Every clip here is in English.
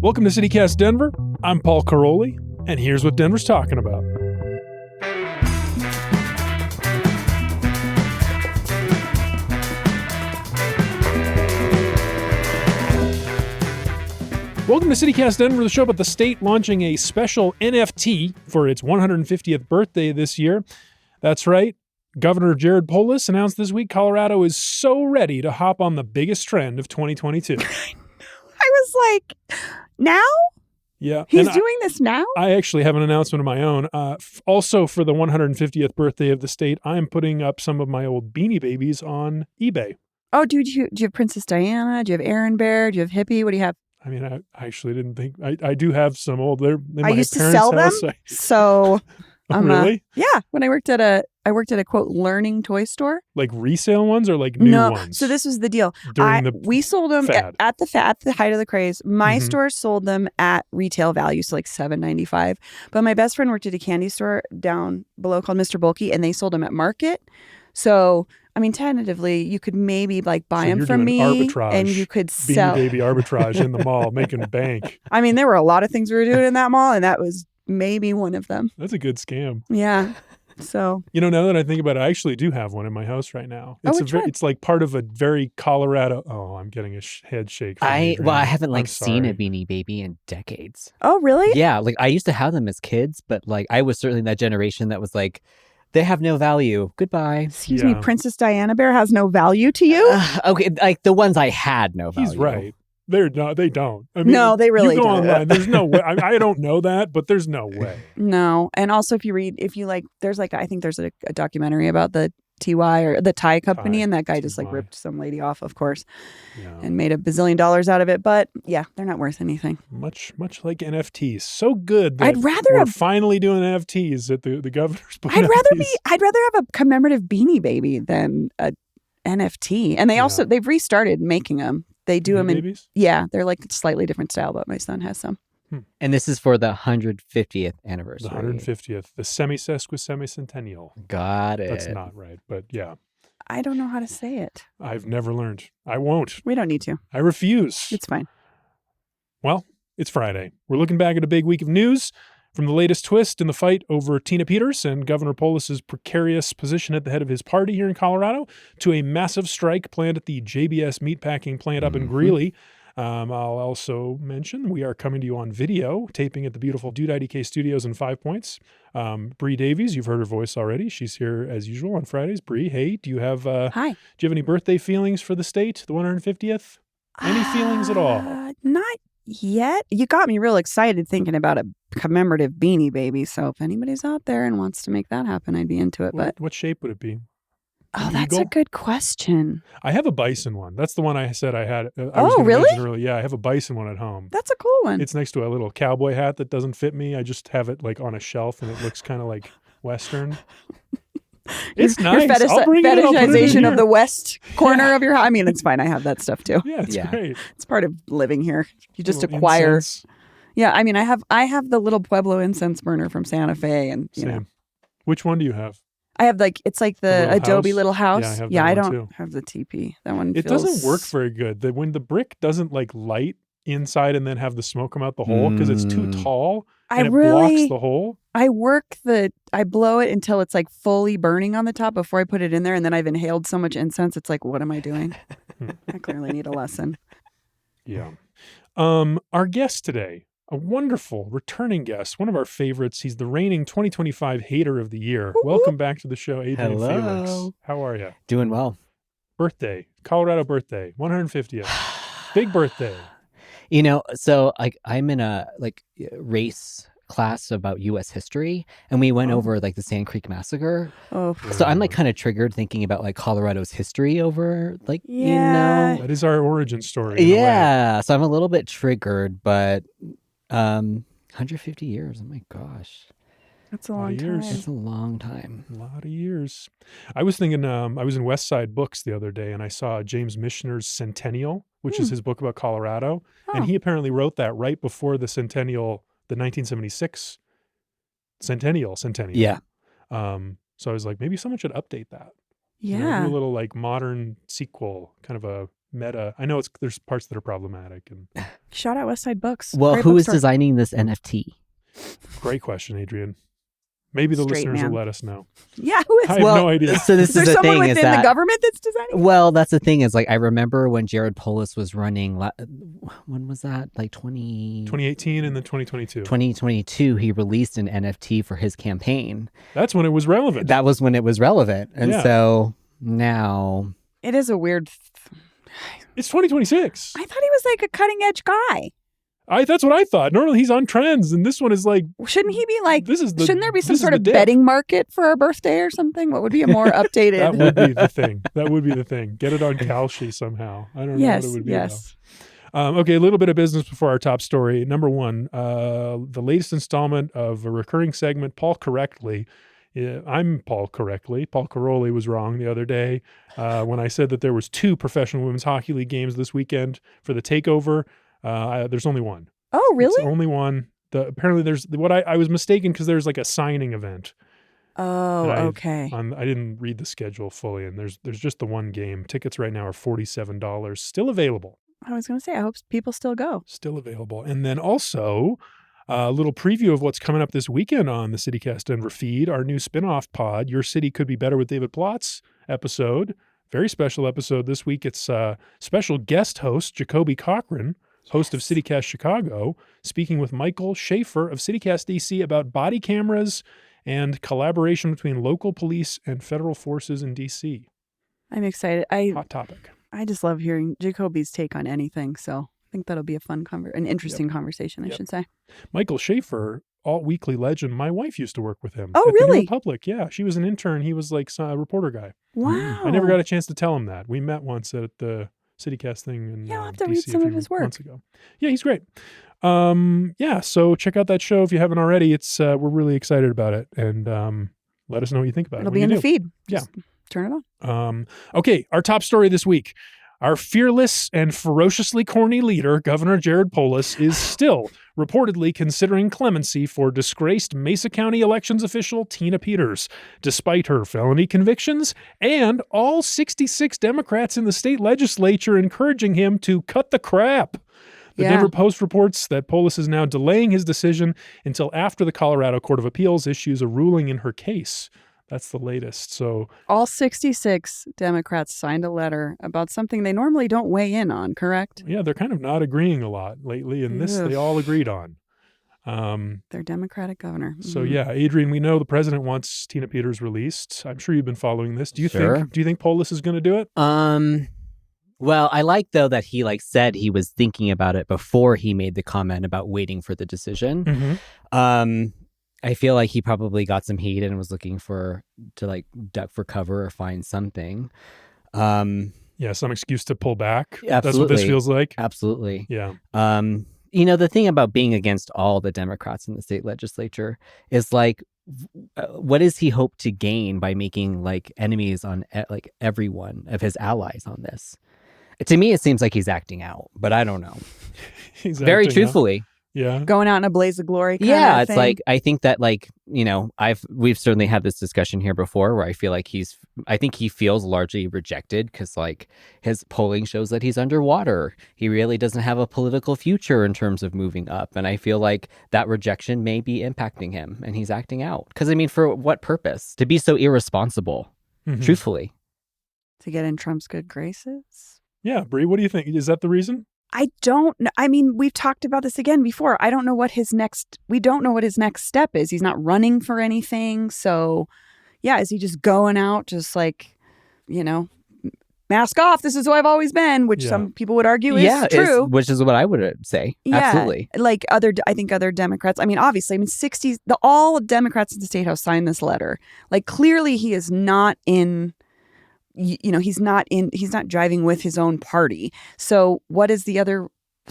Welcome to CityCast Denver. I'm Paul Caroli, and here's what Denver's talking about. Welcome to CityCast Denver, the show about the state launching a special NFT for its 150th birthday this year. That's right. Governor Jared Polis announced this week Colorado is so ready to hop on the biggest trend of 2022. I was like, now? Yeah. He's doing this now? I actually have an announcement of my own. Also, for the 150th birthday of the state, I'm putting up some of my old Beanie Babies on eBay. Oh, dude, do you have Princess Diana? Do you have Aaron Bear? Do you have Hippie? What do you have? I mean, I actually didn't think... I do have some old... They're in my I used to parents' sell them, house. so... Oh, really? Yeah, when I worked at a quote learning toy store. Like resale ones or like new ones? So this was the deal. We sold them at the height of the craze. My store sold them at retail value, so like $7.95. But my best friend worked at a candy store down below called Mr. Bulky, and they sold them at market. So I mean, tentatively, you could maybe like buy them from me, arbitrage, and you could sell Beanie Baby arbitrage in the mall, making bank. I mean, there were a lot of things we were doing in that mall, and that was maybe one of them. That's a good scam. Yeah. So, now that I think about it, I actually do have one in my house right now. It's it's like part of a very Colorado. Oh, I'm getting a head shake. I haven't seen a Beanie Baby in decades. Oh, really? Yeah, like I used to have them as kids, but like I was certainly that generation that was like, they have no value. Goodbye. Excuse me, Princess Diana Bear has no value to you? Okay, like the ones I had no value. He's right. They're not. They don't. I mean, no, they really don't. You go online. There's no way. I don't know that, but there's no way. No, and also there's I think there's a documentary about the TY or the Thai company, and that guy just like ripped some lady off, of course, and made $1 billion out of it. But yeah, they're not worth anything. Much like NFTs. So good that we're finally doing NFTs at the governor's. I'd rather have a commemorative Beanie Baby than a NFT. And they've restarted making them. They do them in babies? Yeah, they're like a slightly different style, but my son has some. And this is for the 150th anniversary. The 150th, the semi-sesquicentennial. Got it. That's not right, but yeah. I don't know how to say it. I've never learned. I won't. We don't need to. I refuse. It's fine. Well, it's Friday. We're looking back at a big week of news, from the latest twist in the fight over Tina Peters and Governor Polis's precarious position at the head of his party here in Colorado, to a massive strike planned at the JBS meatpacking plant up in Greeley. I'll also mention we are coming to you on video, taping at the beautiful Dude IDK Studios in 5 Points. Bree Davies, you've heard her voice already. She's here as usual on Fridays. Bree, hey, do you have Hi. Do you have any birthday feelings for the state, the 150th? Any feelings at all? Not yet. You got me real excited thinking about a commemorative Beanie Baby. So if anybody's out there and wants to make that happen, I'd be into it. What shape would it be? Oh, that's a good question. I have a bison one. That's the one I said I had. Really? Yeah, I have a bison one at home. That's a cool one. It's next to a little cowboy hat that doesn't fit me. I just have it like on a shelf, and it looks kind of like Western. It's nice. Your fetishization of the west corner of your house. I mean, it's fine. I have that stuff too. Yeah, it's great. It's part of living here. You just acquire. Incense. Yeah, I mean, I have the little Pueblo incense burner from Santa Fe, and you know. Which one do you have? I have it's like the Adobe little house. Yeah, I don't have the TP. That one. It doesn't work very good. When the brick doesn't like light inside and then have the smoke come out the hole because it's too tall. And it blocks the hole. I blow it until it's like fully burning on the top before I put it in there, and then I've inhaled so much incense. It's like, what am I doing? I clearly need a lesson. Yeah. Our guest today, a wonderful returning guest, one of our favorites. He's the reigning 2025 Hater of the Year. Woo-hoo. Welcome back to the show, Adrian Hello. Felix. How are you? Doing well. Birthday, Colorado birthday, 150th. Big birthday. So I'm in a race class about U.S. history, and we went over the Sand Creek Massacre. Oh, so I'm kind of triggered thinking about Colorado's history over that is our origin story. Yeah, so I'm a little bit triggered, but 150 years. Oh my gosh. That's a long time. It's a long time. A lot of years. I was thinking, I was in West Side Books the other day, and I saw James Michener's Centennial, which is his book about Colorado. Oh. And he apparently wrote that right before the Centennial, the 1976 Centennial. Yeah. So I was like, maybe someone should update that. Yeah. Do a little modern sequel, kind of a meta. I know there's parts that are problematic, and Shout out West Side Books. Well, Great who is bookstore. designing this NFT? Great question, Adrian. Maybe the listeners will let us know. Yeah, who is? I have no idea. So this is there is the someone thing, within the government that's designing? Well, that's the thing is like I remember when Jared Polis was running. When was that? Like 2018 and then 2022. 2022, he released an NFT for his campaign. That's when it was relevant. That was when it was relevant, and so now it is a weird. It's 2026. I thought he was like a cutting edge guy. That's what I thought. Normally he's on trends, and this one is like. Shouldn't he be like? Shouldn't there be some sort of dip. betting market for our birthday or something? What would be a more updated? That would be the thing. That would be the thing. Get it on Kalshi somehow. I don't know what it would be. Yes. Okay, a little bit of business before our top story. Number one, the latest installment of a recurring segment, Paul Correctly. I'm Paul Correctly. Paul Caroli was wrong the other day when I said that there was 2 professional women's hockey league games this weekend for the takeover. There's only one. Oh, really? It's only one. Apparently there's what I was mistaken because there's like a signing event. Oh, okay. I didn't read the schedule fully, and there's just the one game. Tickets right now are $47, still available. I was going to say, I hope people still go. Still available. And then also a little preview of what's coming up this weekend on the CityCast Denver feed, our new spinoff pod, Your City Could Be Better with David Plotz episode. Very special episode this week. It's special guest host, Jacoby Cochran, host of CityCast Chicago, speaking with Michael Schaefer of CityCast DC about body cameras and collaboration between local police and federal forces in DC. I'm excited. Hot topic. I just love hearing Jacoby's take on anything, so I think that'll be a fun an interesting conversation, I should say. Michael Schaefer, Alt Weekly legend. My wife used to work with him. Oh, at really? The New Republic. Yeah, she was an intern. He was like a reporter guy. Wow. I never got a chance to tell him that. We met once at the CityCast thing in I'll have to DC read some of his work. months ago. Yeah, he's great. So check out that show if you haven't already. It's we're really excited about it, and let us know what you think about it. It'll be in the feed. Yeah. Just turn it on. Okay, our top story this week. Our fearless and ferociously corny leader, Governor Jared Polis, is still reportedly considering clemency for disgraced Mesa County elections official Tina Peters, despite her felony convictions and all 66 Democrats in the state legislature encouraging him to cut the crap. The Denver Post reports that Polis is now delaying his decision until after the Colorado Court of Appeals issues a ruling in her case. That's the latest. So all 66 Democrats signed a letter about something they normally don't weigh in on, correct? Yeah, they're kind of not agreeing a lot lately, and this they all agreed on. Their Democratic governor. So yeah, Adrian, we know the president wants Tina Peters released. I'm sure you've been following this. Do you think Polis is going to do it? Well, I like though that he said he was thinking about it before he made the comment about waiting for the decision. Mm-hmm. I feel like he probably got some heat and was looking to duck for cover or find something. Yeah, some excuse to pull back. Absolutely. That's what this feels like. Absolutely. Yeah. The thing about being against all the Democrats in the state legislature is what does he hope to gain by making enemies on every one of his allies on this? To me, it seems like he's acting out, but I don't know. He's very truthfully. Yeah. Going out in a blaze of glory kind of it's thing. I think that we've certainly had this discussion here before where I feel like I think he feels largely rejected because his polling shows that he's underwater. He really doesn't have a political future in terms of moving up. And I feel like that rejection may be impacting him and he's acting out. Because for what purpose? To be so irresponsible, truthfully. To get in Trump's good graces? Yeah, Bree, what do you think? Is that the reason? I don't know. I mean, we've talked about this again before. I don't know what we don't know what his next step is. He's not running for anything. So yeah, is he just going out just mask off? This is who I've always been, which some people would argue is true. Which is what I would say. Yeah, absolutely. I think other Democrats, obviously, 60s, all Democrats in the State House signed this letter. Clearly he is not in... he's not driving with his own party. So what is the other,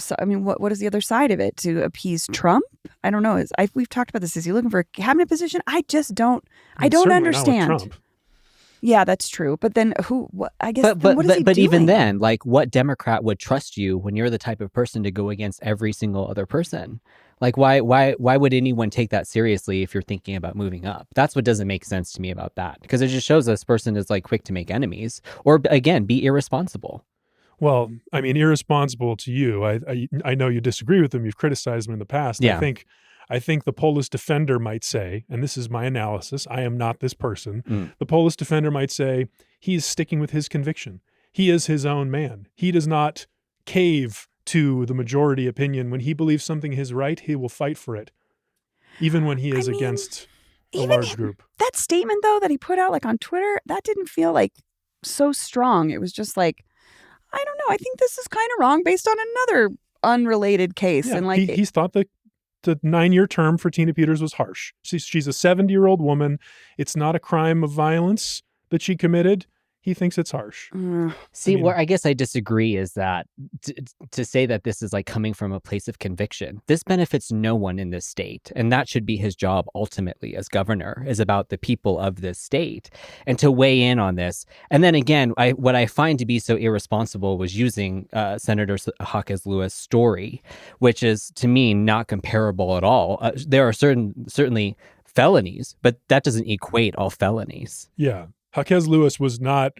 what is the other side of it? To appease Trump? I don't know. We've talked about this. Is he looking for a cabinet position? I just don't, I don't understand. Not with Trump. Yeah, that's true. But then what is he doing? Even then, what Democrat would trust you when you're the type of person to go against every single other person? Why would anyone take that seriously if you're thinking about moving up? That's what doesn't make sense to me about that, because it just shows this person is quick to make enemies or, again, be irresponsible. Well, I mean, irresponsible to you. I know you disagree with him. You've criticized him in the past. Yeah. I think the Polis defender might say, and this is my analysis, I am not this person. The Polis defender might say he is sticking with his conviction. He is his own man. He does not cave to the majority opinion. When he believes something is right, he will fight for it, even when he is against a large group. That statement, though, that he put out on Twitter, that didn't feel so strong. It was just I don't know. I think this is kind of wrong based on another unrelated case. Yeah, and he's thought that the 9-year term for Tina Peters was harsh. She's a 70-year-old woman. It's not a crime of violence that she committed. He thinks it's harsh. Where I guess I disagree is that to say that this is coming from a place of conviction, this benefits no one in this state. And that should be his job ultimately as governor, is about the people of this state and to weigh in on this. And then again, what I find to be so irresponsible was using Senator Hawkes Lewis' story, which is to me not comparable at all. There are certainly felonies, but that doesn't equate all felonies. Yeah. Hawkes Lewis was not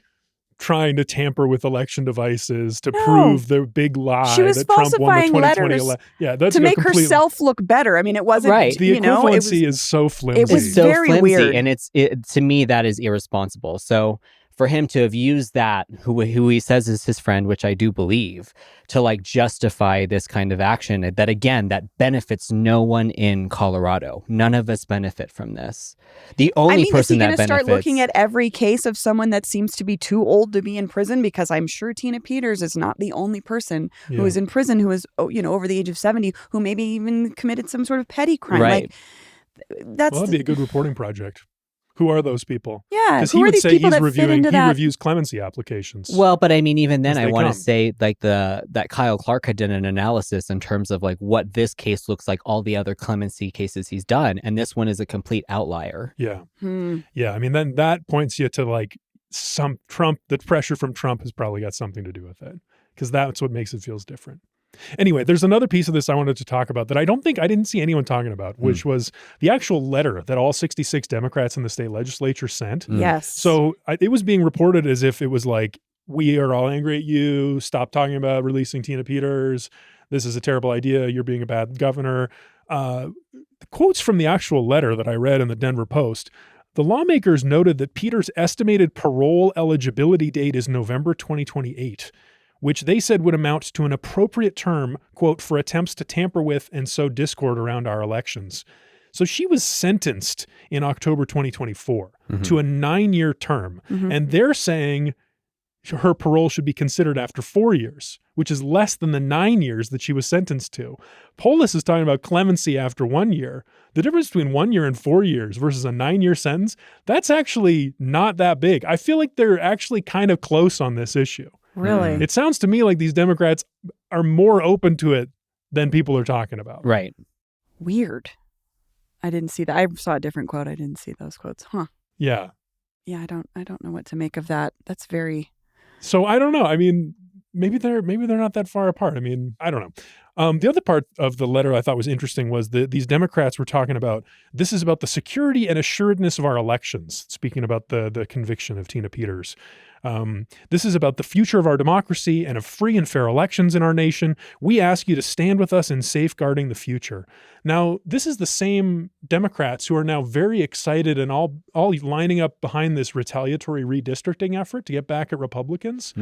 trying to tamper with election devices to prove the big lie that Trump won the 2020 election. Yeah, that's to make herself look better. I mean, it wasn't right. The equivalency is so flimsy. It was so very flimsy, weird, and to me that is irresponsible. So for him to have used that, who he says is his friend, which I do believe, to justify this kind of action, that again, that benefits no one in Colorado. None of us benefit from this. The only person that benefits... Is he going to start looking at every case of someone that seems to be too old to be in prison? Because I'm sure Tina Peters is not the only person who is in prison who is, over the age of 70, who maybe even committed some sort of petty crime. Right. That'd be a good reporting project. Who are those people? Yeah, because he would say he reviews clemency applications. Well, but I mean, even then, I want to say that Kyle Clark had done an analysis in terms of what this case looks like all the other clemency cases he's done, and this one is a complete outlier. Yeah, yeah. I mean, then that points you to some Trump. The pressure from Trump has probably got something to do with it, because that's what makes it feels different. Anyway, there's another piece of this I wanted to talk about that I didn't see anyone talking about, which was the actual letter that all 66 Democrats in the state legislature sent. Yes. So it was being reported as if it was we are all angry at you. Stop talking about releasing Tina Peters. This is a terrible idea. You're being a bad governor. The quotes from the actual letter that I read in the Denver Post. The lawmakers noted that Peters' estimated parole eligibility date is November 2028. Which they said would amount to an appropriate term, quote, for attempts to tamper with and sow discord around our elections. So she was sentenced in October 2024 to a 9-year term. And they're saying her parole should be considered after 4 years, which is less than the 9 years that she was sentenced to. Polis is talking about clemency after 1 year. The difference between 1 year and 4 years versus a 9-year sentence, that's actually not that big. I feel like they're actually kind of close on this issue. Really? It sounds to me like these Democrats are more open to it than people are talking about. Right. Weird. I didn't see that. I saw a different quote. I didn't see those quotes. Huh. Yeah. Yeah, I don't know what to make of that. That's very... So I don't know. I mean, maybe they're not that far apart. I mean, I don't know. The other part of the letter I thought was interesting was that these Democrats were talking about, this is about the security and assuredness of our elections, speaking about the conviction of Tina Peters. This is about the future of our democracy and of free and fair elections in our nation. We ask you to stand with us in safeguarding the future. Now, this is the same Democrats who are now very excited and all lining up behind this retaliatory redistricting effort to get back at Republicans.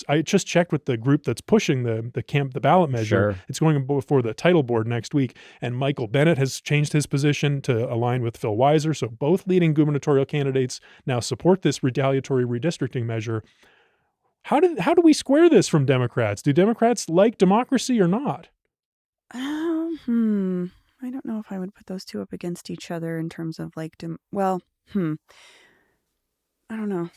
I just checked with the group that's pushing the ballot measure. Sure. It's going before the title board next week. And Michael Bennet has changed his position to align with Phil Weiser. So both leading gubernatorial candidates now support this retaliatory redistricting measure. How do we square this from Democrats? Do Democrats like democracy or not? I don't know if I would put those two up against each other in terms of I don't know.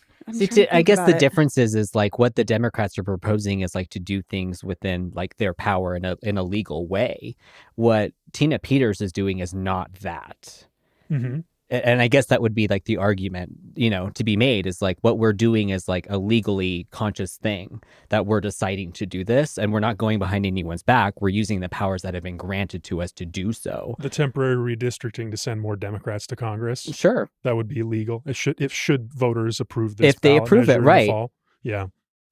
I guess the difference is what the Democrats are proposing is to do things within their power in a legal way. What Tina Peters is doing is not that. Mm-hmm. And I guess that would be the argument, to be made is what we're doing is a legally conscious thing that we're deciding to do this, and we're not going behind anyone's back. We're using the powers that have been granted to us to do so. The temporary redistricting to send more Democrats to Congress. Sure. That would be legal. Should voters approve this? If they approve it, right. Yeah.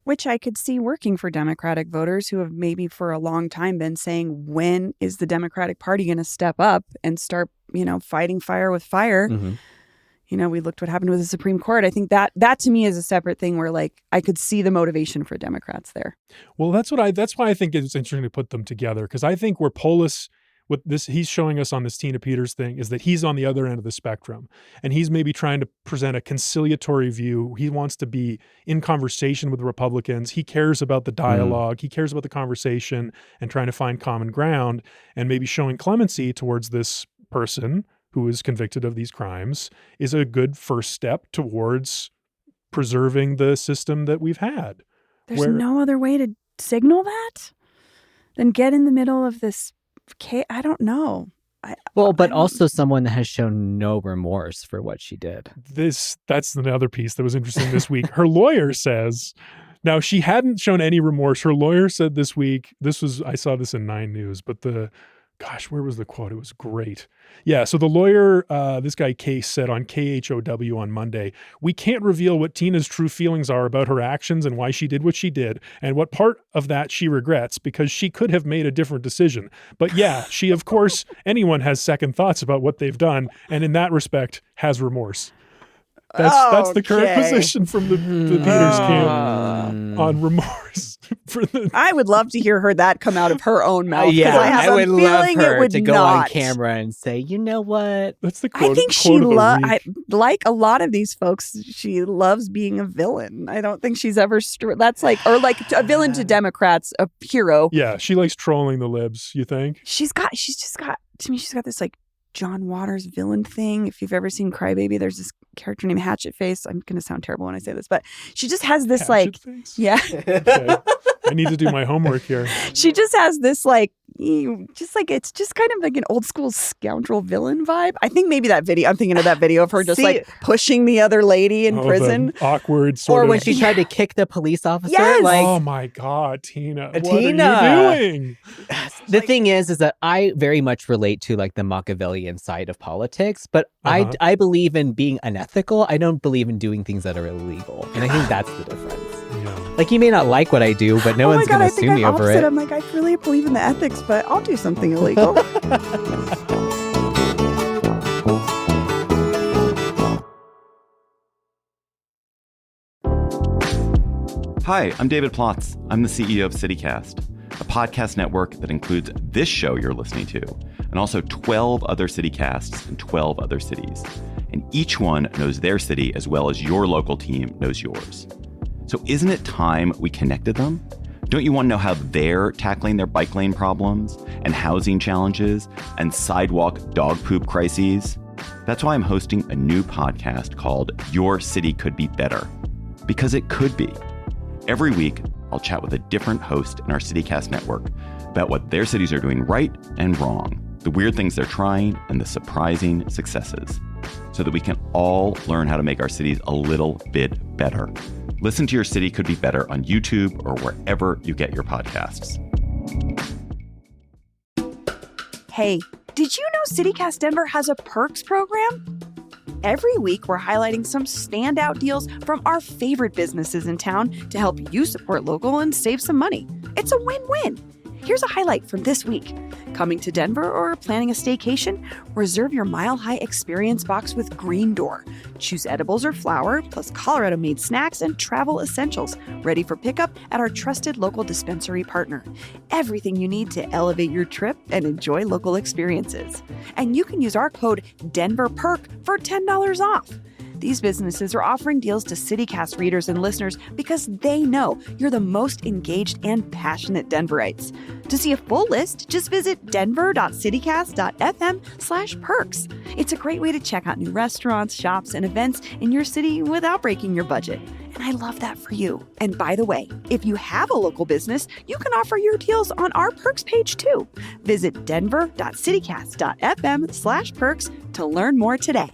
Which I could see working for Democratic voters who have maybe for a long time been saying, when is the Democratic Party going to step up and start, fighting fire with fire? Mm-hmm. We looked what happened with the Supreme Court. I think that to me is a separate thing where I could see the motivation for Democrats there. Well, that's why I think it's interesting to put them together, because I think where Polis, what this he's showing us on this Tina Peters thing, is that he's on the other end of the spectrum, and he's maybe trying to present a conciliatory view. He wants to be in conversation with the Republicans. He cares about the dialogue. He cares about the conversation and trying to find common ground, and maybe showing clemency towards this person who is convicted of these crimes is a good first step towards preserving the system that we've had. There's no other way to signal that than get in the middle of this. I don't know. But also someone that has shown no remorse for what she did. That's another piece that was interesting this week. Her lawyer says, now she hadn't shown any remorse. Her lawyer said this week, I saw this in 9 News, but where was the quote? It was great. Yeah, so the lawyer, this guy Case, said on KHOW on Monday, "We can't reveal what Tina's true feelings are about her actions and why she did what she did, and what part of that she regrets, because she could have made a different decision. But yeah, she, of course, anyone has second thoughts about what they've done, and in that respect, has remorse." That's the current position from the Peters camp on remorse. I would love to hear that come out of her own mouth. Yeah, I would love her to go on not. camera and say, you know what? That's the quote. I think like a lot of these folks, she loves being a villain. I don't think she's ever that's like a villain to Democrats, a hero. Yeah, she likes trolling the libs, you think? She's got this John Waters villain thing. If you've ever seen Crybaby, there's this character named Hatchet Face. I'm going to sound terrible when I say this, but she just has this Face? Yeah. Okay. I need to do my homework here. She just has this it's just kind of like an old school scoundrel villain vibe. I think maybe that video, I'm thinking of that video of her just pushing the other lady in prison. Awkward sort of. Or when she tried to kick the police officer. Yes. Oh my God, Tina. What are you doing? The thing is that I very much relate to the Machiavellian side of politics, but I believe in being unethical. I don't believe in doing things that are illegal. And I think that's the difference. Yeah. You may not like what I do, but no one's going to sue me over it. I'm I really believe in the ethics, but I'll do something illegal. Hi, I'm David Plotz. I'm the CEO of CityCast, a podcast network that includes this show you're listening to, and also 12 other CityCasts in 12 other cities. And each one knows their city as well as your local team knows yours. So isn't it time we connected them? Don't you want to know how they're tackling their bike lane problems and housing challenges and sidewalk dog poop crises? That's why I'm hosting a new podcast called Your City Could Be Better. Because it could be. Every week, I'll chat with a different host in our CityCast network about what their cities are doing right and wrong, the weird things they're trying, and the surprising successes, so that we can all learn how to make our cities a little bit better. Listen to Your City Could Be Better on YouTube or wherever you get your podcasts. Hey, did you know CityCast Denver has a perks program? Every week, we're highlighting some standout deals from our favorite businesses in town to help you support local and save some money. It's a win-win. Here's a highlight from this week. Coming to Denver or planning a staycation? Reserve your Mile High Experience box with Green Door. Choose edibles or flour, plus Colorado-made snacks and travel essentials, ready for pickup at our trusted local dispensary partner. Everything you need to elevate your trip and enjoy local experiences. And you can use our code DENVERPERK for $10 off. These businesses are offering deals to CityCast readers and listeners because they know you're the most engaged and passionate Denverites. To see a full list, just visit denver.citycast.fm/perks. It's a great way to check out new restaurants, shops, and events in your city without breaking your budget. And I love that for you. And by the way, if you have a local business, you can offer your deals on our perks page too. Visit denver.citycast.fm/perks to learn more today.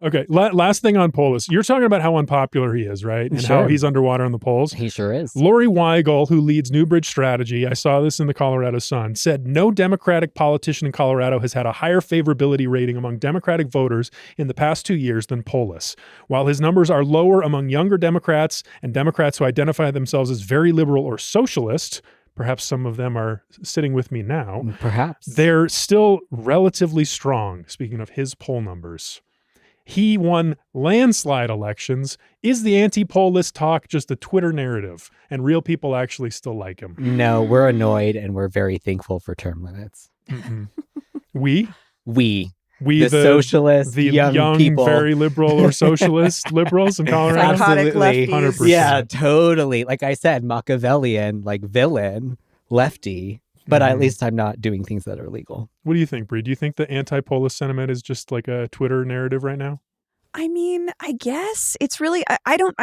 Okay, last thing on Polis. You're talking about how unpopular he is, right? And how he's underwater on the polls. He sure is. Lori Weigel, who leads Newbridge Strategy, I saw this in the Colorado Sun, said no Democratic politician in Colorado has had a higher favorability rating among Democratic voters in the past 2 years than Polis. While his numbers are lower among younger Democrats and Democrats who identify themselves as very liberal or socialist, perhaps some of them are sitting with me now. Perhaps. They're still relatively strong, speaking of his poll numbers. He won landslide elections. Is the anti-Polis talk just a Twitter narrative and real people actually still like him? No, we're annoyed and we're very thankful for term limits. We, the socialists, the young people. Very liberal or socialist liberals in Colorado. Psychotic lefties. 100%. Yeah, totally. Like I said, Machiavellian, like villain, lefty. But at least I'm not doing things that are illegal. What do you think, Bree? Do you think the anti-Polis sentiment is just like a Twitter narrative right now? I mean, I guess it's really. I don't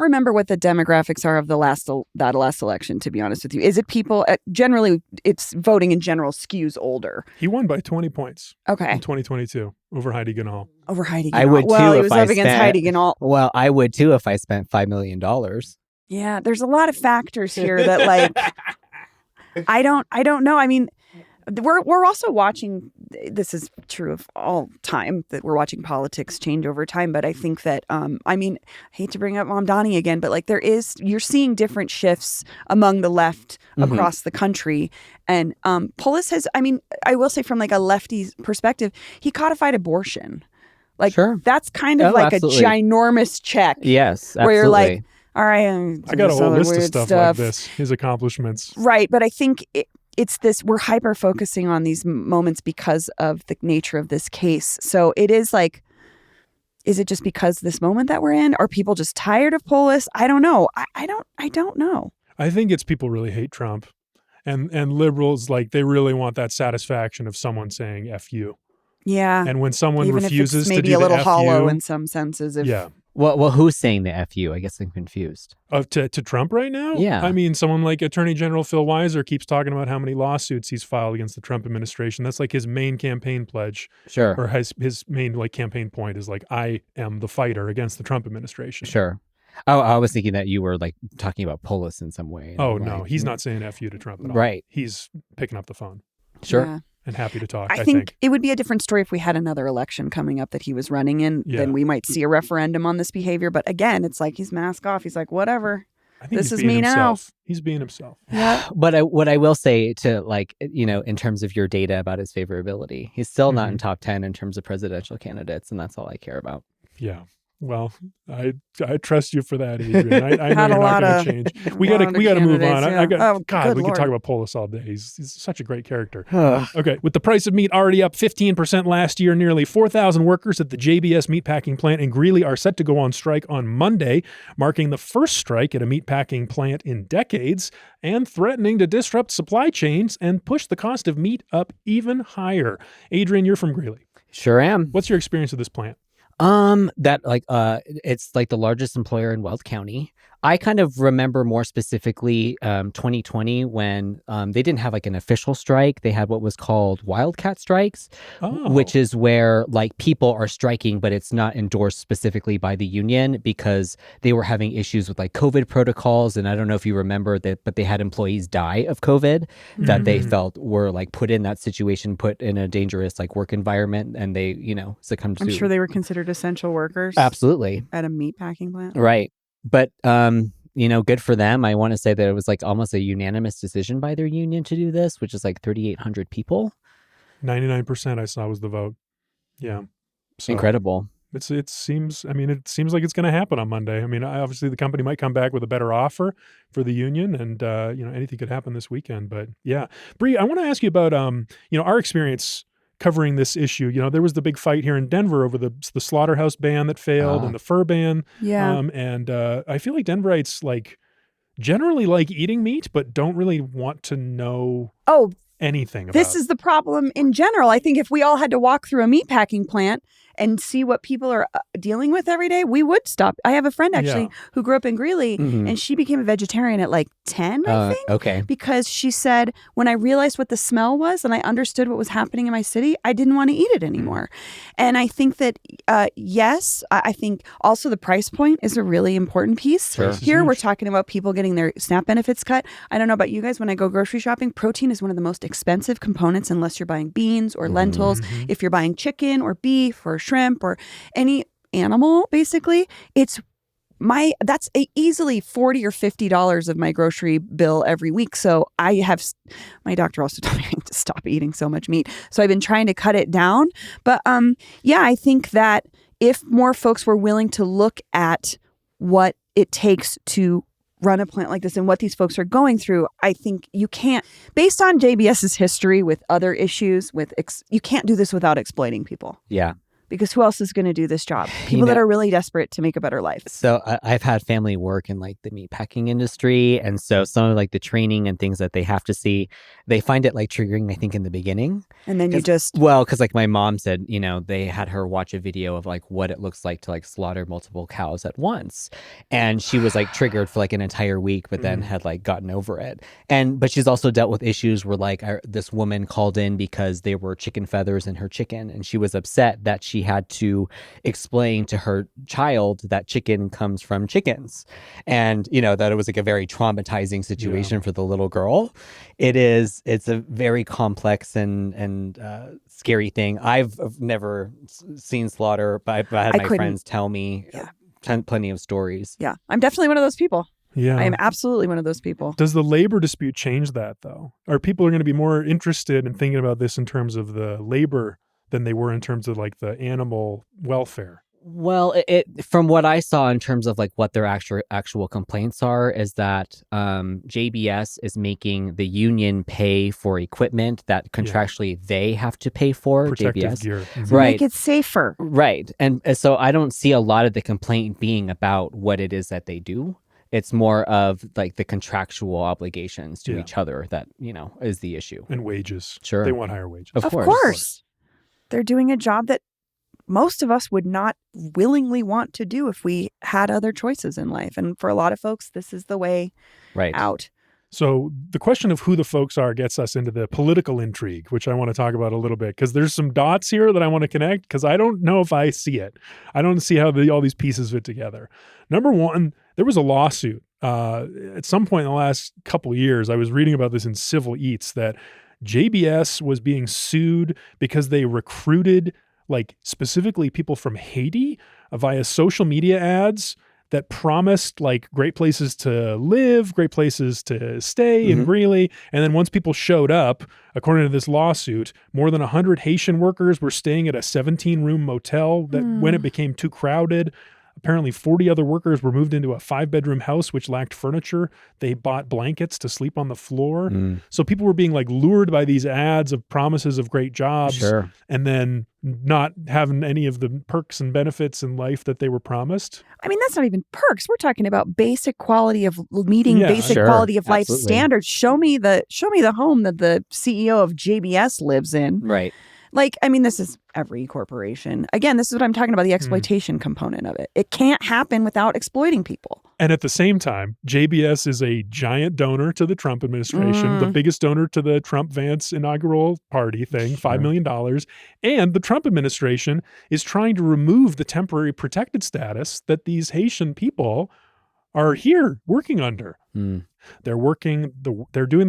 remember what the demographics are of that last election. To be honest with you, is it people? Generally, it's voting in general skews older. He won by 20 points. Okay. In 2022 over Heidi Ganahl. Over Heidi Ganahl. I would too. Well, he if was I up against spent, Heidi Ganahl. Well, I would too if I spent $5 million. Yeah, there's a lot of factors here that like. I don't know. I mean, we're also watching. This is true of all time that we're watching politics change over time. But I think that I mean, I hate to bring up Mamdani again, but like you're seeing different shifts among the left across the country. And Polis has. I mean, I will say from like a lefty perspective, he codified abortion. Like that's kind of like absolutely. A ginormous check. Yes, absolutely. Where you're like. All right, I got a whole list of stuff like this, his accomplishments. Right, but I think it's this, we're hyper-focusing on these moments because of the nature of this case. So it is like, is it just because this moment that we're in? Are people just tired of Polis? I don't know. I don't know. I think it's people really hate Trump. And liberals, like, they really want that satisfaction of someone saying F you. Yeah. And when someone even refuses if it's maybe to do a little the hollow FU, in some senses. Yeah. Well, who's saying the FU? I guess I'm confused. To Trump right now? Yeah. I mean, someone like Attorney General Phil Weiser keeps talking about how many lawsuits he's filed against the Trump administration. That's like his main campaign pledge. Sure. Or his main like campaign point is like, I am the fighter against the Trump administration. Sure. Oh, I was thinking that you were like talking about Polis in some way. Oh, no. He's not saying F you to Trump at all. Right. He's picking up the phone. Sure. Yeah. And happy to talk, I think it would be a different story if we had another election coming up that he was running in. Yeah. Then we might see a referendum on this behavior. But again, it's like he's mask off. He's like, whatever. I think this he's is being me himself. now. He's being himself. Yeah. But what I will say to like, you know, in terms of your data about his favorability, he's still not in top 10 in terms of presidential candidates. And that's all I care about. Yeah. Well, I trust you for that, Adrian. I know you're not going to change. We got to move on. Yeah. God, we could talk about Polis all day. He's such a great character. Okay, with the price of meat already up 15% last year, nearly 4,000 workers at the JBS meatpacking plant in Greeley are set to go on strike on Monday, marking the first strike at a meatpacking plant in decades and threatening to disrupt supply chains and push the cost of meat up even higher. Adrian, you're from Greeley. Sure am. What's your experience of this plant? It's like the largest employer in Weld County. I kind of remember more specifically 2020 when they didn't have like an official strike. They had what was called wildcat strikes, which is where like people are striking, but it's not endorsed specifically by the union because they were having issues with like COVID protocols. And I don't know if you remember that, but they had employees die of COVID that they felt were like put in that situation, put in a dangerous like work environment, and they, you know, succumbed to. I'm sure they were considered essential workers. Absolutely. At a meatpacking plant. Right. But, you know, good for them. I want to say that it was like almost a unanimous decision by their union to do this, which is like 3,800 people. 99% I saw was the vote. Yeah. So incredible. It seems like it's going to happen on Monday. I mean, obviously the company might come back with a better offer for the union and, you know, anything could happen this weekend. But yeah, Bree, I want to ask you about, you know, our experience covering this issue. You know, there was the big fight here in Denver over the slaughterhouse ban that failed and the fur ban. Yeah. And I feel like Denverites like generally like eating meat, but don't really want to know anything about this is the problem in general. I think if we all had to walk through a meatpacking plant and see what people are dealing with every day, we would stop. I have a friend actually who grew up in Greeley, and she became a vegetarian at like 10, I think. Okay. Because she said, when I realized what the smell was and I understood what was happening in my city, I didn't want to eat it anymore. And I think that, yes, I think also the price point is a really important piece. Sure. Here we're talking about people getting their SNAP benefits cut. I don't know about you guys. When I go grocery shopping, protein is one of the most expensive components unless you're buying beans or lentils. If you're buying chicken or beef or shrimp or any animal, basically, that's easily $40 or $50 of my grocery bill every week. So my doctor also told me to stop eating so much meat. So I've been trying to cut it down. But I think that if more folks were willing to look at what it takes to run a plant like this and what these folks are going through, I think you can't, based on JBS's history with other issues, you can't do this without exploiting people. Yeah. Because who else is going to do this job? People that are really desperate to make a better life. So I've had family work in like the meatpacking industry. And so some of like the training and things that they have to see, they find it like triggering, I think, in the beginning. And then because like my mom said, they had her watch a video of like what it looks like to like slaughter multiple cows at once. And she was like triggered for like an entire week, but then had like gotten over it. But she's also dealt with issues where like this woman called in because there were chicken feathers in her chicken. And she was upset that she had to explain to her child that chicken comes from chickens, and that it was like a very traumatizing situation for the little girl. It's a very complex and scary thing. I've never seen slaughter, but I've had my friends tell me plenty of stories. Yeah, I'm definitely one of those people. Yeah. I am absolutely one of those people. Does the labor dispute change that, though? Are people going to be more interested in thinking about this in terms of the labor than they were in terms of like the animal welfare? Well, from what I saw in terms of like what their actual complaints are, is that JBS is making the union pay for equipment that contractually they have to pay for. Protective JBS gear. Right. Make it safer. Right. And so I don't see a lot of the complaint being about what it is that they do. It's more of like the contractual obligations to each other that, is the issue. And wages. Sure. They want higher wages. Of course. They're doing a job that most of us would not willingly want to do if we had other choices in life. And for a lot of folks, this is the way out. So the question of who the folks are gets us into the political intrigue, which I want to talk about a little bit, because there's some dots here that I want to connect, because I don't know if I see it. I don't see how all these pieces fit together. Number one, there was a lawsuit at some point in the last couple of years. I was reading about this in Civil Eats, that JBS was being sued because they recruited like specifically people from Haiti via social media ads that promised like great places to live, great places to stay in Greeley. And then once people showed up, according to this lawsuit, more than 100 Haitian workers were staying at a 17-room motel that when it became too crowded, apparently 40 other workers were moved into a 5-bedroom house which lacked furniture. They bought blankets to sleep on the floor. So people were being like lured by these ads of promises of great jobs and then not having any of the perks and benefits in life that they were promised. I mean, that's not even perks. We're talking about basic quality of meeting basic quality of life standards. Show me the home that the CEO of JBS lives in. Right. Like, I mean, this is every corporation. Again, this is what I'm talking about, the exploitation component of it. It can't happen without exploiting people. And at the same time, JBS is a giant donor to the Trump administration, the biggest donor to the Trump-Vance inaugural party thing, $5 million. And the Trump administration is trying to remove the temporary protected status that these Haitian people are here working under. They're doing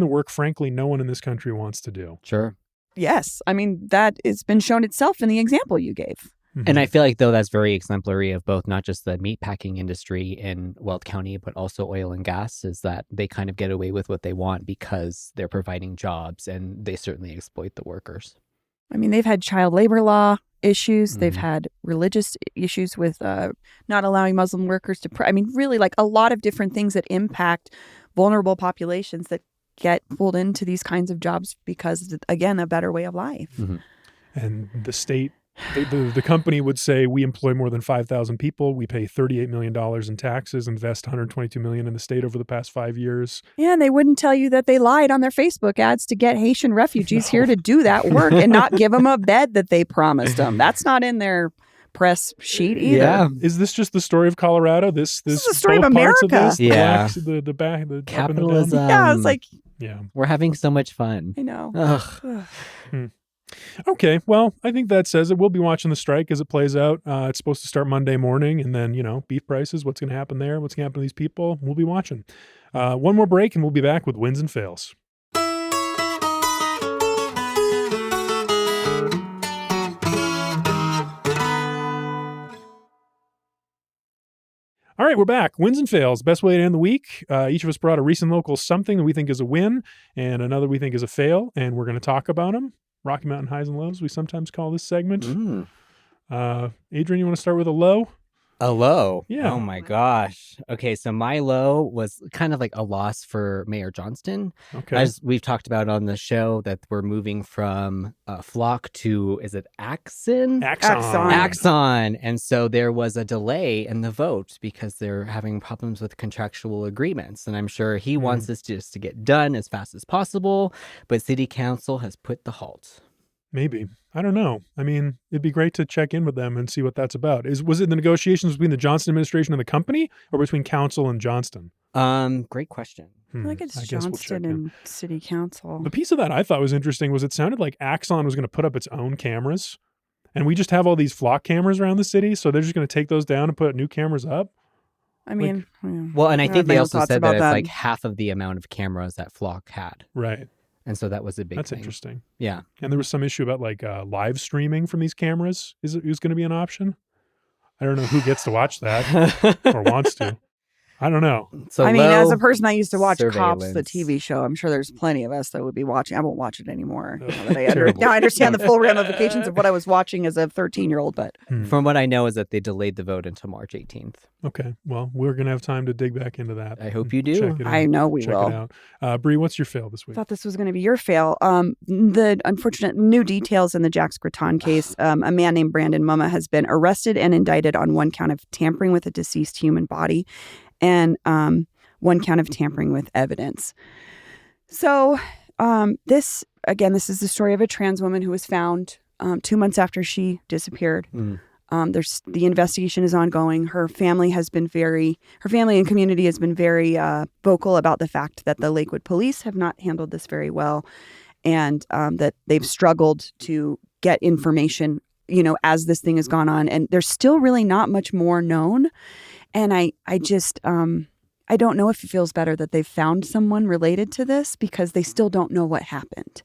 the work, frankly, no one in this country wants to do. Sure. Yes. I mean, that has been shown itself in the example you gave. And I feel like, though, that's very exemplary of both not just the meatpacking industry in Weld County, but also oil and gas, is that they kind of get away with what they want because they're providing jobs, and they certainly exploit the workers. I mean, they've had child labor law issues. They've had religious issues with not allowing Muslim workers to really like a lot of different things that impact vulnerable populations that get pulled into these kinds of jobs because, again, a better way of life. And the state, the company would say, we employ more than 5,000 people. We pay $38 million in taxes, invest $122 million in the state over the past 5 years. Yeah, and they wouldn't tell you that they lied on their Facebook ads to get Haitian refugees here to do that work and not give them a bed that they promised them. That's not in their press sheet either. Yeah. Is this just the story of Colorado? This is the story of both parts America. Of this, Yeah. the back, the capitalism. Up and the down? Yeah, it's like, yeah, we're having so much fun. I know. Ugh. Okay, well, I think that says it. We'll be watching the strike as it plays out. It's supposed to start Monday morning, and then, beef prices, what's going to happen there, what's going to happen to these people, we'll be watching. One more break, and we'll be back with wins and fails. All right, we're back. Wins and fails. Best way to end the week. Each of us brought a recent local something that we think is a win and another we think is a fail, and we're going to talk about them. Rocky Mountain highs and lows, we sometimes call this segment. Adrian, you want to start with a low? A low? Yeah. Oh my gosh. Okay, so my low was kind of like a loss for Mayor Johnston. Okay. As we've talked about on the show, that we're moving from Flock to, is it Axon? Axon. And so there was a delay in the vote because they're having problems with contractual agreements. And I'm sure he wants this just to get done as fast as possible, but City Council has put the halt. Maybe. I don't know. I mean, it'd be great to check in with them and see what that's about. Was it the negotiations between the Johnston administration and the company, or between council and Johnston? Great question. I feel like it's Johnston and City Council. The piece of that I thought was interesting was it sounded like Axon was going to put up its own cameras, and we just have all these flock cameras around the city, so they're just going to take those down and put new cameras up. I mean, well, and I think they also said that it's like half of the amount of cameras that Flock had. Right. And so that was a big thing. That's interesting. Yeah. And there was some issue about like live streaming from these cameras. Is going to be an option? I don't know who gets to watch that or wants to. I don't know. So I mean, as a person that used to watch Cops, the TV show, I'm sure there's plenty of us that would be watching. I won't watch it anymore. Now I understand the full ramifications of what I was watching as a 13-year-old. But from what I know is that they delayed the vote until March 18th. Okay. Well, we're going to have time to dig back into that. I hope you do. I know we will. Check it out. Bree, what's your fail this week? I thought this was going to be your fail. The unfortunate new details in the Jack Scruton case. A man named Brandon Mumma has been arrested and indicted on one count of tampering with a deceased human body and one count of tampering with evidence. So this is the story of a trans woman who was found 2 months after she disappeared. The investigation is ongoing. Her family and community has been very vocal about the fact that the Lakewood police have not handled this very well, and that they've struggled to get information, as this thing has gone on. And there's still really not much more known. And I don't know if it feels better that they've found someone related to this because they still don't know what happened.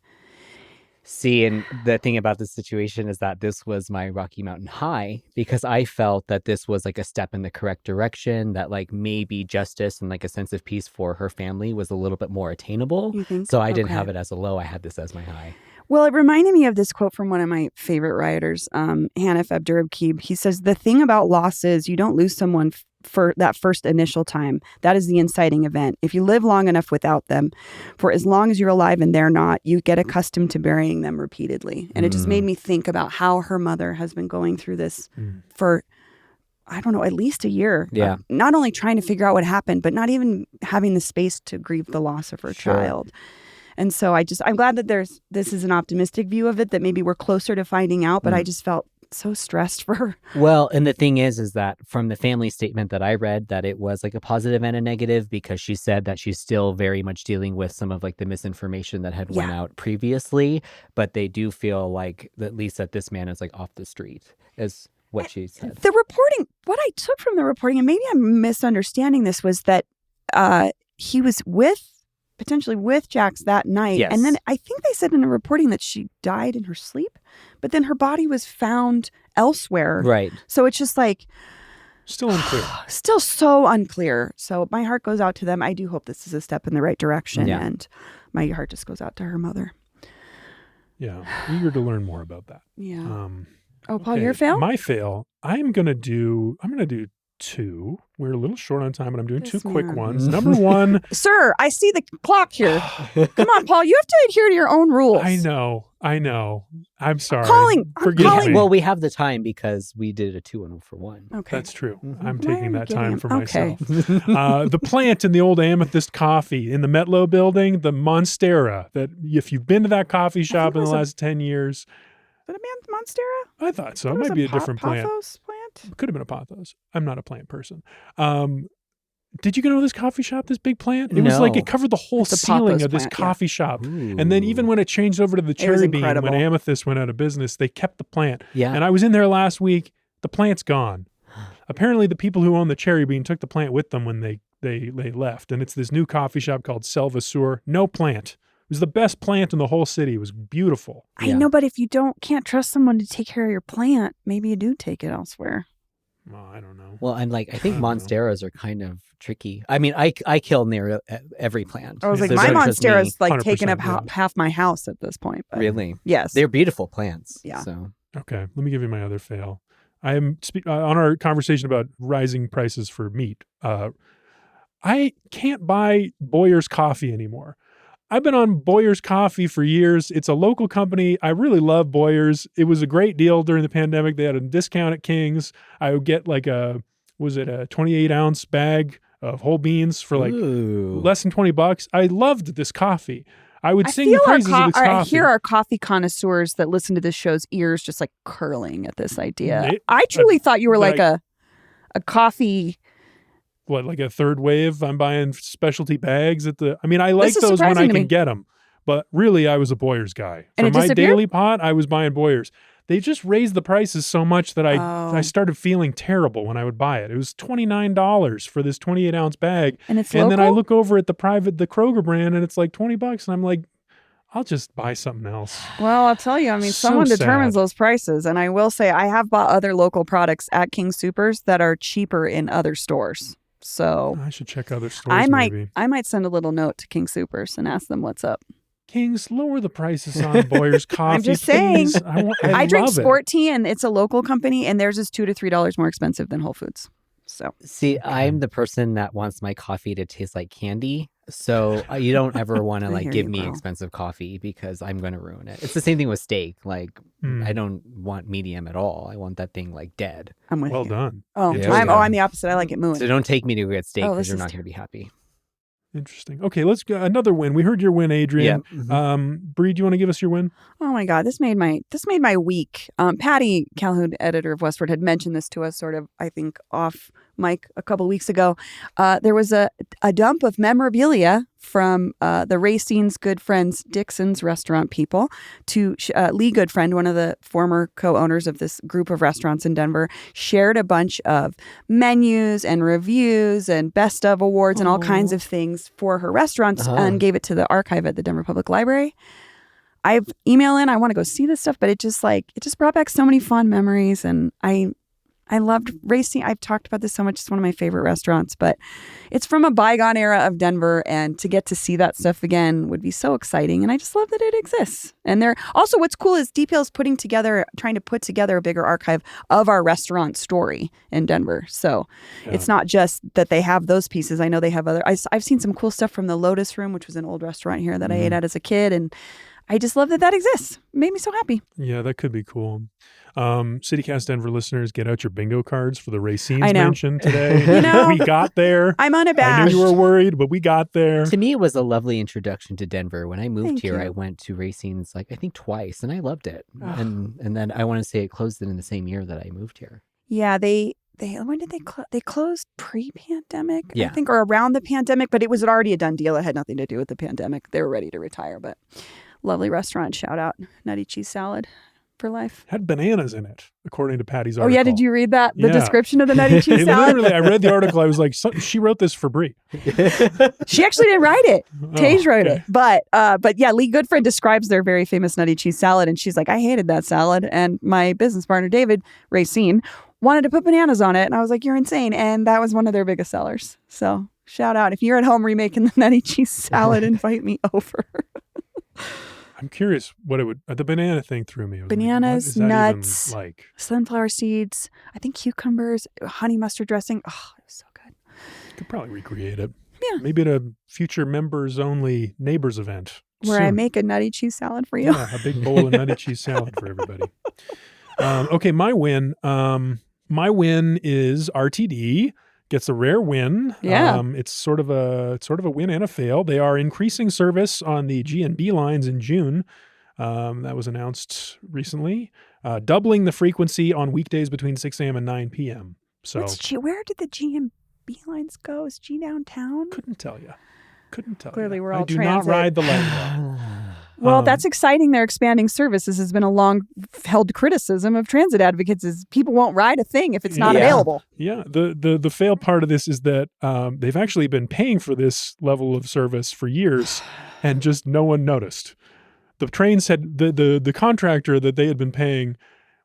See, and the thing about this situation is that this was my Rocky Mountain high because I felt that this was like a step in the correct direction, that like maybe justice and like a sense of peace for her family was a little bit more attainable. You think? So I didn't have it as a low. I had this as my high. Well, it reminded me of this quote from one of my favorite writers, Hanif Abdurrabkeeb. He says, "The thing about loss is you don't lose someone for that first initial time. That is the inciting event. If you live long enough without them, for as long as you're alive and they're not, you get accustomed to burying them repeatedly." And it just made me think about how her mother has been going through this for, I don't know, at least a year. Yeah. Not only trying to figure out what happened, but not even having the space to grieve the loss of her child. And so I'm glad that this is an optimistic view of it, that maybe we're closer to finding out, but I just felt so stressed for her. Well, and the thing is that from the family statement that I read, that it was like a positive and a negative, because she said that she's still very much dealing with some of like the misinformation that had went out previously, but they do feel like at least that this man is like off the street, is what she said. The reporting, what I took from the reporting, and maybe I'm misunderstanding this, was that he was potentially with Jax that night. Yes. And then I think they said in the reporting that she died in her sleep, but then her body was found elsewhere. Right. So it's just like... Still unclear. Still so unclear. So my heart goes out to them. I do hope this is a step in the right direction. Yeah. And my heart just goes out to her mother. Yeah. Eager to learn more about that. Yeah. Paul, your fail? My fail, I'm going to do 2. We're a little short on time, but I'm doing 2 quick ones. Number 1. Sir, I see the clock here. Come on, Paul. You have to adhere to your own rules. I know. I'm sorry. Forgive me. Well, we have the time because we did a 2 for 1. Okay. That's true. I'm taking that time for Okay. myself. The plant in the old Amethyst Coffee in the Metlo building, the Monstera, that if you've been to that coffee shop in the last 10 years... Is it a Monstera? I thought so. It might be a different plant. Pothos? plant. Could have been a Pothos. I'm not a plant person. Did you go to this coffee shop, this big plant? It was like it covered the whole ceiling of this coffee shop. Ooh. And then even when it changed over to the cherry bean, when Amethyst went out of business, they kept the plant. Yeah. And I was in there last week. The plant's gone. Apparently, the people who own the cherry bean took the plant with them when they left. And it's this new coffee shop called Selvasur. No plant. It was the best plant in the whole city. It was beautiful. I know, but if you can't trust someone to take care of your plant, maybe you do take it elsewhere. Well, I don't know. Well, and I think monsteras are kind of tricky. I mean, I kill near every plant. I was like, my monstera's taken up half my house at this point. But really? Yes. They're beautiful plants. Yeah. So. Okay, let me give you my other fail. I am on our conversation about rising prices for meat. I can't buy Boyer's coffee anymore. I've been on Boyer's coffee for years. It's a local company. I really love Boyer's. It was a great deal during the pandemic. They had a discount at King's. I would get like a 28-ounce bag of whole beans for less than $20. I loved this coffee. I would sing the praises of this coffee. I hear our coffee connoisseurs that listen to this show's ears just like curling at this idea. I truly thought you were like a coffee... What, like a third wave? I'm buying specialty bags at the... I mean, I like those when I can get them. But really, I was a Boyer's guy. For my daily pot, I was buying Boyer's. They just raised the prices so much that I started feeling terrible when I would buy it. It was $29 for this 28-ounce bag. And it's local? Then I look over at the Kroger brand, and it's like $20. And I'm like, I'll just buy something else. Well, I'll tell you, I mean, someone determines those prices. And I will say, I have bought other local products at King Soopers that are cheaper in other stores. So I should check other stores. Maybe I might send a little note to King Soopers and ask them what's up. Kings, lower the prices on Boyer's coffee. I'm just saying. I drink Sport Tea, and it's a local company, and theirs is $2 to $3 more expensive than Whole Foods. So see, I'm the person that wants my coffee to taste like candy. So you don't ever want to give me expensive coffee because I'm going to ruin it. It's the same thing with steak. I don't want medium at all. I want that thing dead. I'm with you. Well done. Oh, I'm the opposite. I like it mooing. So don't take me to get steak because you're not going to be happy. Interesting. Okay, let's go another win. We heard your win, Adrian. Yeah. Mm-hmm. Bree, do you want to give us your win? Oh my God, this made my week. Patty Calhoun, editor of Westward, had mentioned this to us sort of, I think, off mic a couple weeks ago. There was a dump of memorabilia from the Racine's good friends, Dixon's restaurant people, to Lee Goodfriend, one of the former co-owners of this group of restaurants in Denver, shared a bunch of menus and reviews and best of awards and all kinds of things for her restaurants and gave it to the archive at the Denver Public Library. I've emailed in, I want to go see this stuff, but it just brought back so many fond memories, and I loved Racine. I've talked about this so much. It's one of my favorite restaurants, but it's from a bygone era of Denver, and to get to see that stuff again would be so exciting. And I just love that it exists. And also what's cool is DPL's trying to put together a bigger archive of our restaurant story in Denver. So it's not just that they have those pieces. I know they have I've seen some cool stuff from the Lotus Room, which was an old restaurant here that I ate at as a kid. And I just love that exists. It made me so happy. Yeah, that could be cool. CityCast Denver listeners, get out your bingo cards for the Racine's mention today. We got there. I'm unabashed. I knew you were worried, but we got there. To me, it was a lovely introduction to Denver. When I moved here, I went to Racine's I think twice, and I loved it. And then I want to say it closed in the same year that I moved here. Yeah, when did they close? They closed pre-pandemic, I think, or around the pandemic, but it was already a done deal. It had nothing to do with the pandemic. They were ready to retire, but lovely restaurant. Shout out Nutty Cheese Salad for life. Had bananas in it, according to Patty's article. Oh yeah, did you read that? The description of the Nutty Cheese Salad? Literally, I read the article. I was like, she wrote this for Brie. She actually didn't write it. Tage wrote it. But yeah, Lee Goodfriend describes their very famous Nutty Cheese Salad, and she's like, I hated that salad. And my business partner, David Racine, wanted to put bananas on it. And I was like, you're insane. And that was one of their biggest sellers. So shout out. If you're at home remaking the Nutty Cheese Salad, invite me over. I'm curious what it would. The banana thing threw me. Bananas, nuts, sunflower seeds. I think cucumbers, honey mustard dressing. Oh, it was so good. Could probably recreate it. Yeah, maybe at a future members only neighbors event where I make a nutty cheese salad for you. Yeah, a big bowl of nutty cheese salad for everybody. Okay, my win. My win is RTD. Gets a rare win. Yeah. It's sort of a win and a fail. They are increasing service on the G and B lines in June. That was announced recently, doubling the frequency on weekdays between 6 a.m. and 9 p.m. So where did the GMB lines go? Is G downtown? Couldn't tell you. Clearly, we're all I do transit. not ride the light rail. Well, that's exciting. They're expanding services. Has been a long-held criticism of transit advocates is people won't ride a thing if it's not available. Yeah. The fail part of this is that they've actually been paying for this level of service for years, and just no one noticed. The trains had the contractor that they had been paying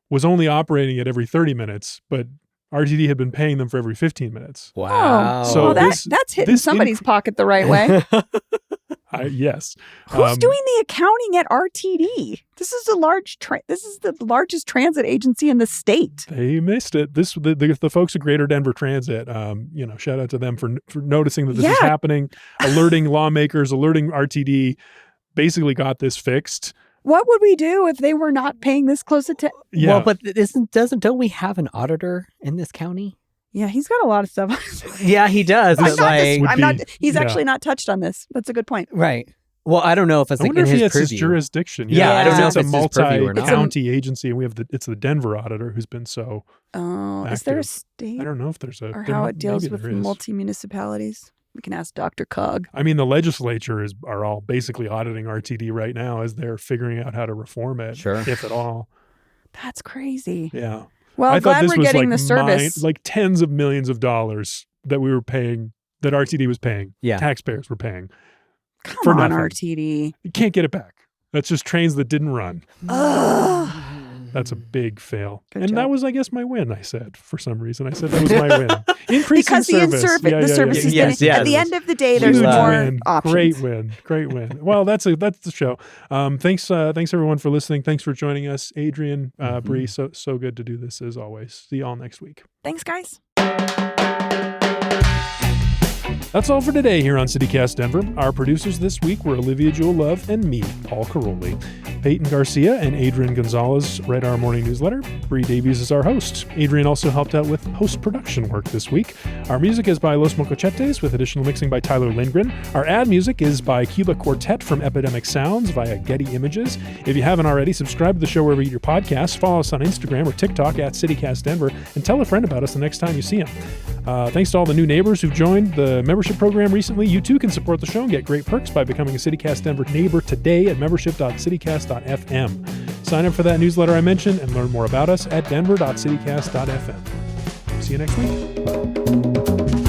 was only operating it every 30 minutes, but RTD had been paying them for every 15 minutes. Wow. So that's hitting somebody's pocket the right way. Yes. Who's doing the accounting at RTD? This is this is the largest transit agency in the state. They missed it. The folks at Greater Denver Transit, shout out to them for noticing that this is happening, alerting lawmakers, alerting RTD, basically got this fixed. What would we do if they were not paying this close attention? Yeah. Well, but don't we have an auditor in this county? Yeah, he's got a lot of stuff. Yeah, he does. He's actually not touched on this. That's a good point. Right. Well, I don't know if it's like in his purview. His jurisdiction. Yeah, I don't know it's if a it's multi-county agency, and it's the Denver auditor who's been so active. Is there a state? I don't know if there's or how it deals with multi-municipalities. We can ask Dr. Cog. I mean, the legislature are all basically auditing RTD right now as they're figuring out how to reform it, if at all. That's crazy. Yeah. Well, I'm glad we're getting the service. Like tens of millions of dollars that we were paying, that RTD was paying, taxpayers were paying. Come on, RTD. You can't get it back. That's just trains that didn't run. That's a big fail. Good job. That was, I guess, my win, I said. For some reason, I said that was my win. Increasing because service. The service has been, at the end of the day, there's more options. Great win. Well, that's the show. Thanks everyone for listening. Thanks for joining us. Adrian, Bree, so good to do this as always. See you all next week. Thanks, guys. That's all for today here on CityCast Denver. Our producers this week were Olivia Jewel Love and me, Paul Caroli. Peyton Garcia and Adrian Gonzalez write our morning newsletter. Bree Davies is our host. Adrian also helped out with post-production work this week. Our music is by Los Mocochetes with additional mixing by Tyler Lindgren. Our ad music is by Cuba Quartet from Epidemic Sounds via Getty Images. If you haven't already, subscribe to the show wherever you get your podcasts. Follow us on Instagram or TikTok at CityCast Denver and tell a friend about us the next time you see them. Thanks to all the new neighbors who've joined the membership program recently. You too can support the show and get great perks by becoming a CityCast Denver neighbor today at membership.citycast.fm. Sign up for that newsletter I mentioned and learn more about us at denver.citycast.fm. See you next week.